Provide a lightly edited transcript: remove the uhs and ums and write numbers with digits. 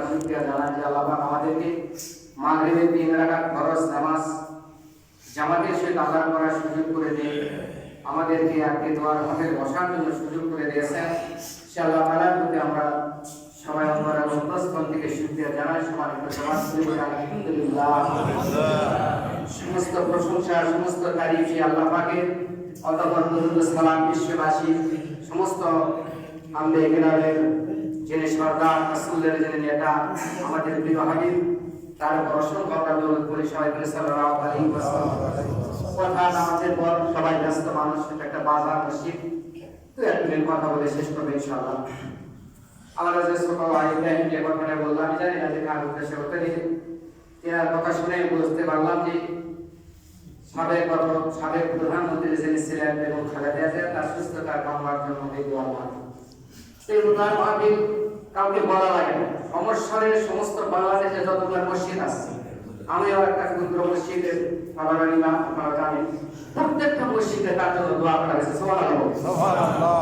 শুকরিয়া জানাই যে আল্লাহ পাক আমাদেরকে মাগরিবের 3 রাকাত ফরজ নামাজ জামাতের সাথে আদায় করার সুযোগ করে দিয়ে আমাদেরকে আজকে দোয়ার মাঠে বসার জন্য সুযোগ করে দিয়েছেন। ইনশাআল্লাহ তাআলার প্রতি আমরা সবাই আমরা অন্তঃস্থল থেকে শুকরিয়া জানাই। সবাই একটু সমাজ করে আলহামদুলিল্লাহ। সমস্ত প্রশংসা সমস্ত তারিফ আল্লাহ পাকের, অতঃপর দরুদ ও সালাম বিশ্ববাসী সমস্ত আম্বে কেরামের যিনি সরদার রাসূলের যিনি নেতা আমাদের প্রিয় হাবিব, তার উপর অসংখ্য আমরা দরুদ পড়ি সবাই করে সাল্লাল্লাহু আলাইহি ওয়াসাল্লাম। কথা নামাজের পর সবাই ব্যস্ত মানুষ, একটা বাজার মসজিদ, তো একদিন কথা বলে শেষ করবে ইনশাআল্লাহ। আমরা যে ছোট ভাই ইব্রাহিম যে কথাটা বললাম, আমি জানি না যে কার উদ্দেশ্যে হতে দিই, এর কথা শুনে বুঝতে পারলাম যে সাবেক প্রধানমন্ত্রী যিনি ছিলেন এবং খালেদা জিয়া তার সুস্থতার কামনার জন্য এই দোয়া মাহফিল। এই দোয়া মাহফিল কাউকে বলা লাগে না। সমস্যারের সমস্ত বাংলাদেশে যতগুলো মসজিদ আছে, আমিও একটা ক্ষুদ্র মসজিদের বাবারানি মা আপনারা জানেন, প্রত্যেকটা মসজিদে তার জন্য দোয়া করা হয়েছে। সুবহানাল্লাহ।